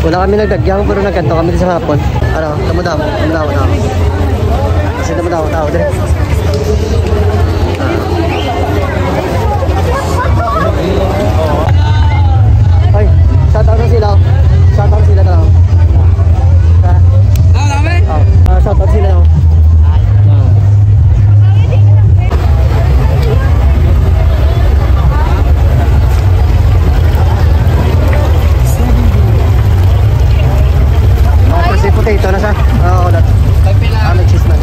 Wala kami nagdagyang pero nagkanto kami sa hapon. Ano, damo-damo. Kasi damo-damo tao din. Ay, shoutout na sila. Shoutout sila na lang. Shoutout sila lang. Potato na sa? Oo, ulat. May cheese na.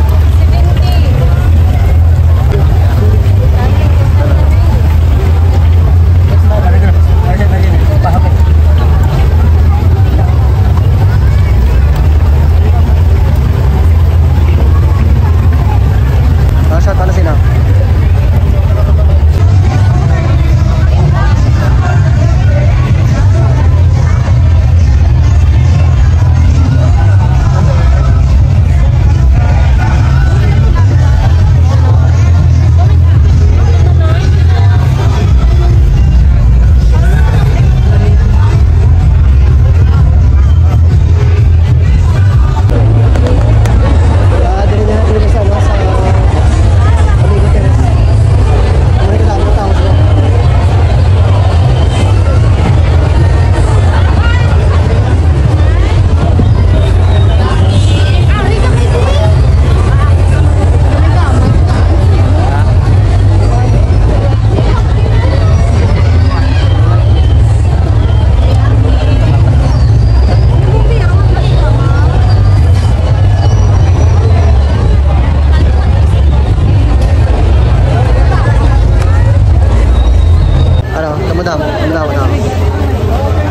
Shot na sila.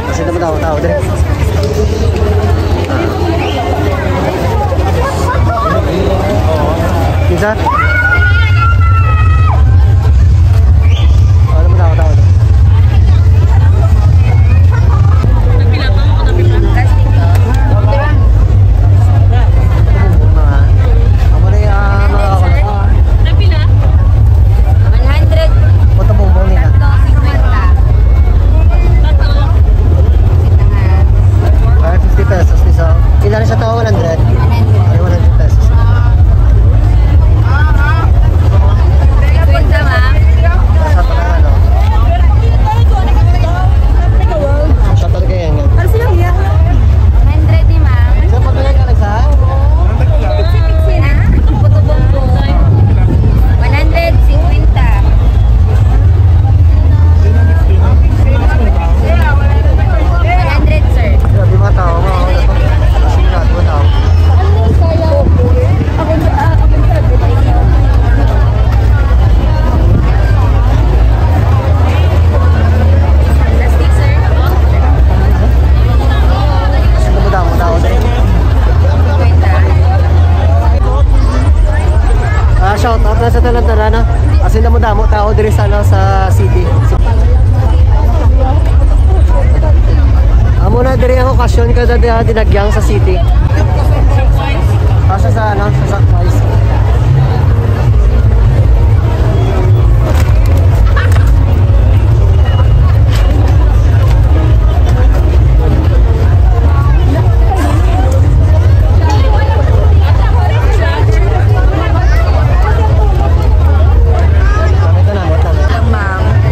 Kasi damo-damo tao din. Bisa? Damo-damo tao din. Ilan sa tao? 100? Ay, 100 pesos. Kwenta, ma'am. Sa pala, ano? Sa talaga yan. Ano silang iya? 100 ni ma'am. Sa patuloy ka lang sa? Piksi-piksi na. Puto-bongko. 150. 100, sir. Grabe mga tao. Shoutout na sa talan-talan na. Kasi damo-damo tao diri sana sa city. Amo na diri ang okasyon kada dinagyang sa city. Asa sa ano, sa Sakpais.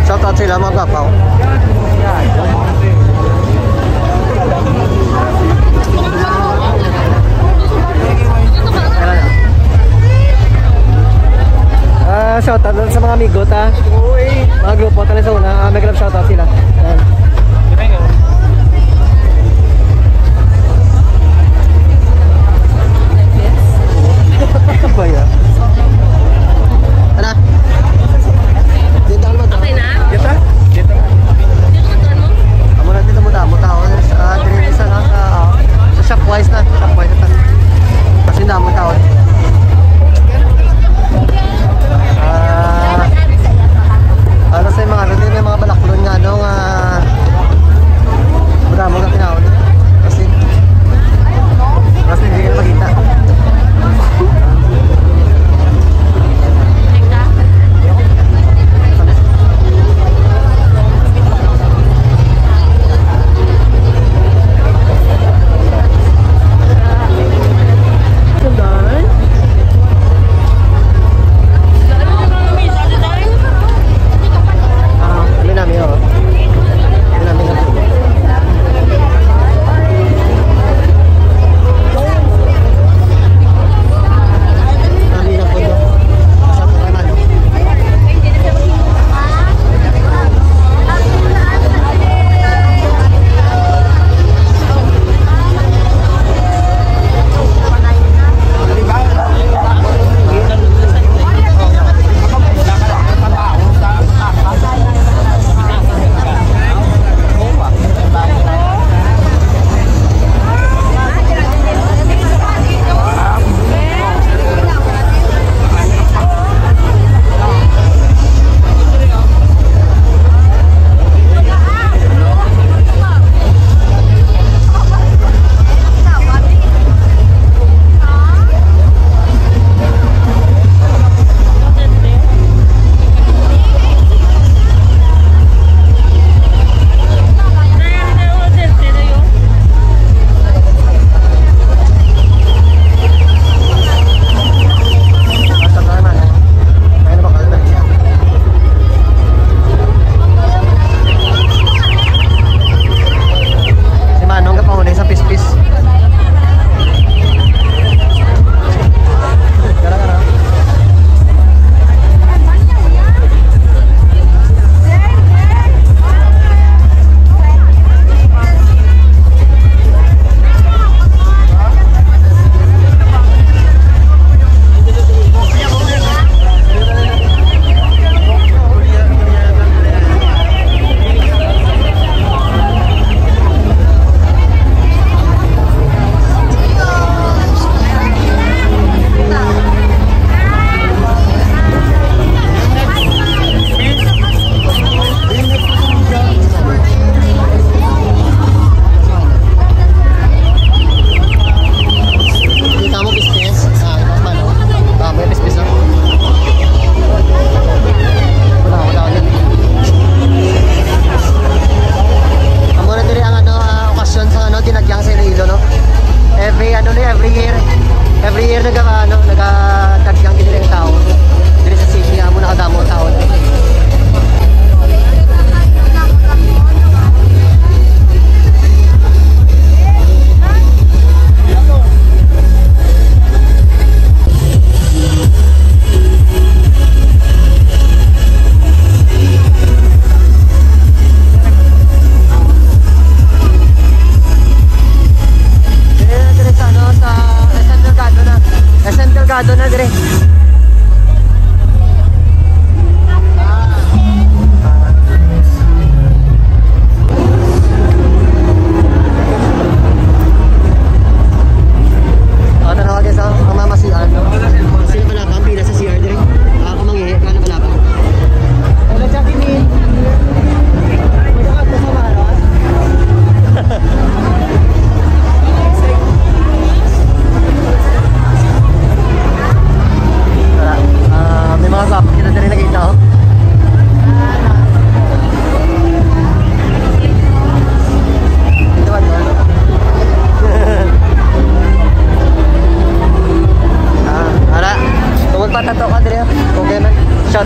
Shoutout sila mga kapaw. Kailan na?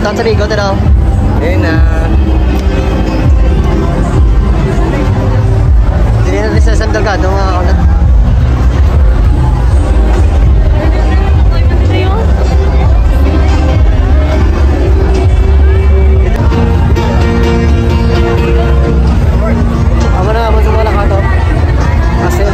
shoutout sa Ligo, tanaw. Ayun na. Hindi natin sa San Delgado, mga kaunat. Ako na naman sa mga lakato. Kasi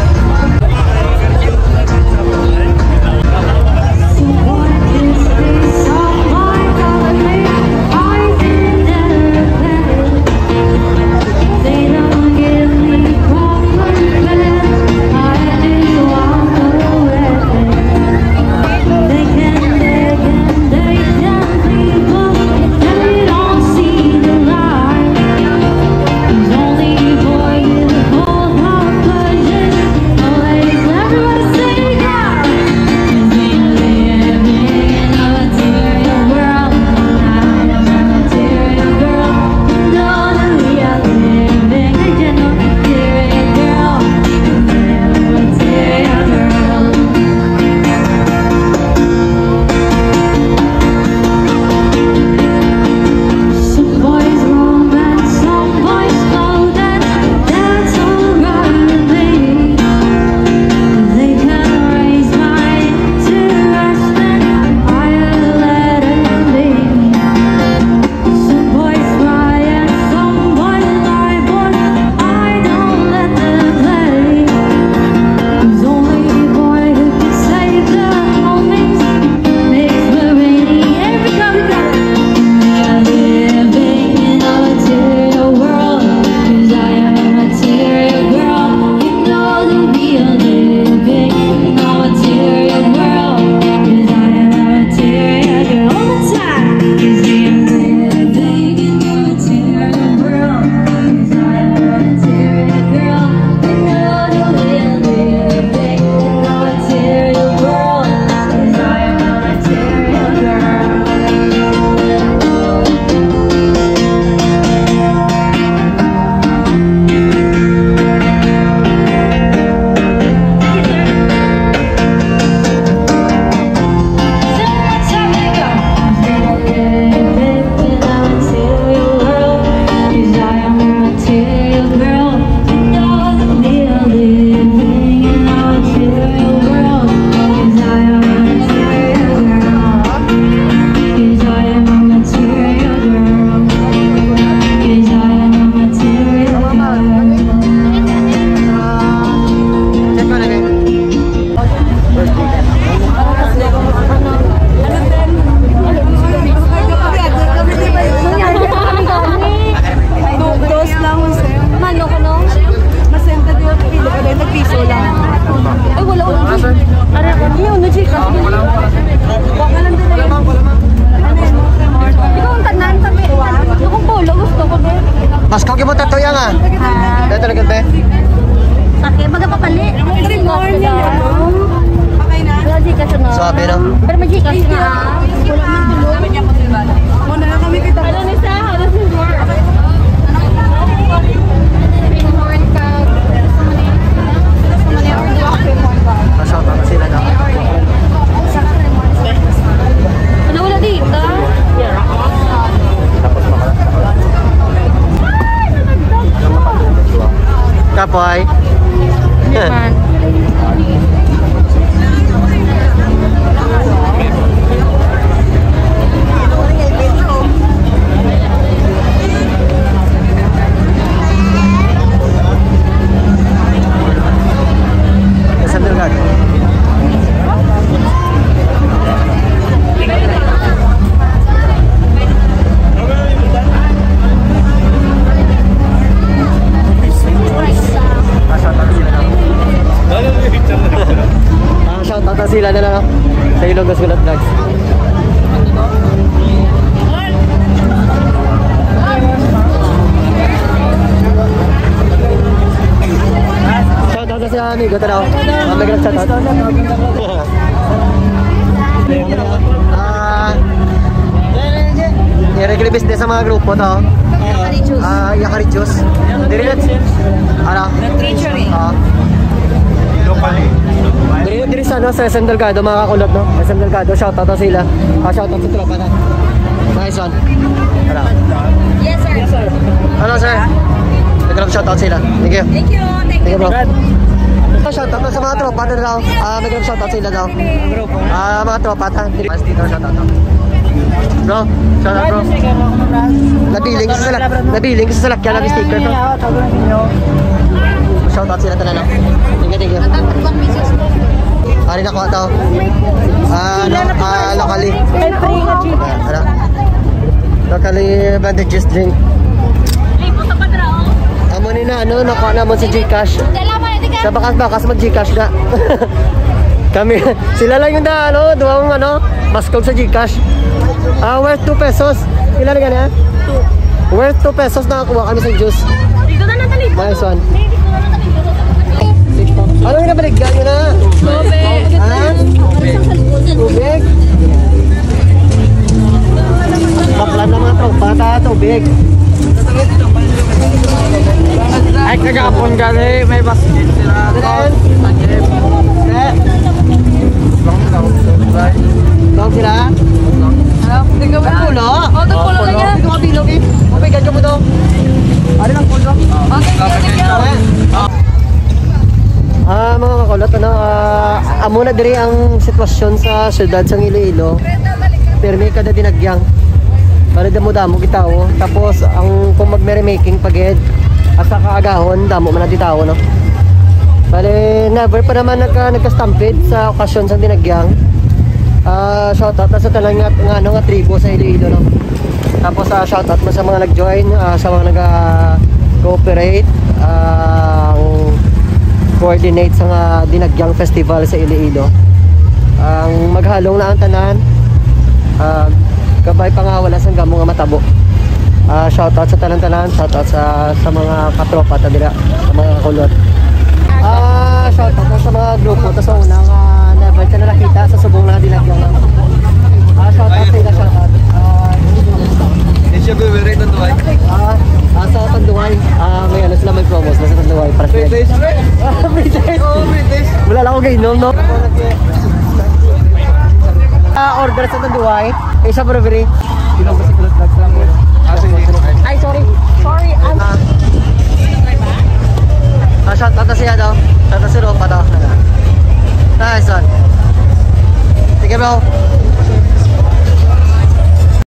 Kapoy. San Delgado. Shoutout sila na lang sa Ilonggo Sulat Vlogs. Shoutout sa amigo tanaw. May shoutout. I-regular business sa mga grupo to. Yakari Juice. Ano? Featuring. Diri sa San Delgado, mga kakulot, no? San Delgado, shoutout sila. Shoutout sa tropa na. Nice one. Ano? Yes, sir. Yes, sir. Ano, sir? Nag-grab shoutout sila. Thank you. Thank you. Thank Thank you. you, bro. Shoutout sa mga tropa na daw. Nag-grab shoutout sila daw. Mga tropa ta. Mas dito shoutout daw. Bro, shoutout bro. Nabiling sa salakyan ng sticker to. Shoutout sila talaga. Thank you. Natatakbang misis. Ari na ko ito. Locally. Ano? Locally bandages drink. Lipo sa padrao. Amo ni na, nakuha naman si Gcash. Sa bakas-bakas mag-Gcash na. Kami, sila lang yung duwang maskog sa Gcash. Worth 2 pesos. Ilan na ganyan? 2. Worth 2 pesos nakakuha kami sa juice. Dito na natalip. Nice one. Ano yung nabaligyan nyo na? Tubig. Ha? Tubig? Baklan na mga tropa, tubig. Ay, kagapon gali, may basket sila. Dog sila? Tingnan mo pulo? Oo, pulo lang yan. Ito mga bilog eh. Mabigan ka mo daw. Ano lang pulo? Mga kakulot, amo na diri ang sitwasyon sa syudad sa Iloilo. Permi kada dinagyang. Para damo-damo gitao. Tapos kung mag-merrymaking pagid at sa kaagahon, damo man na tao, no? Bale, never pa naman nagka-stampede sa okasyon sa dinagyang. Shoutout na sa talang nga tribo sa Iloilo, no? Tapos shoutout mo sa mga nag-join, sa mga nag-cooperate, coordinate sa nga dinagyang festival sa Iloilo. Ang maghalong na ang tanan, gabay pa nga wala sang gamo nga matabo. Shoutout sa tanan-tanan, shoutout sa mga katropa ta dira, sa mga kulot. Shoutout sa mga grupo ta sa una nga never ka na nakita sa subong na dinagyang. Shoutout sa ila, shoutout. Hindi siya bibiri ng duway. Sa Tanduay, may sila may promos na sa Tanduay para sa British? British? Oo, British. Wala lang ako gainom, no? Order sa Tanduay, isa brewery. Sinong kasi kulot vlogs lang yun. Sige. Ay, sorry. Sorry, shoutout na siya daw. Shoutout si Ropa daw. Nice one. Sige bro.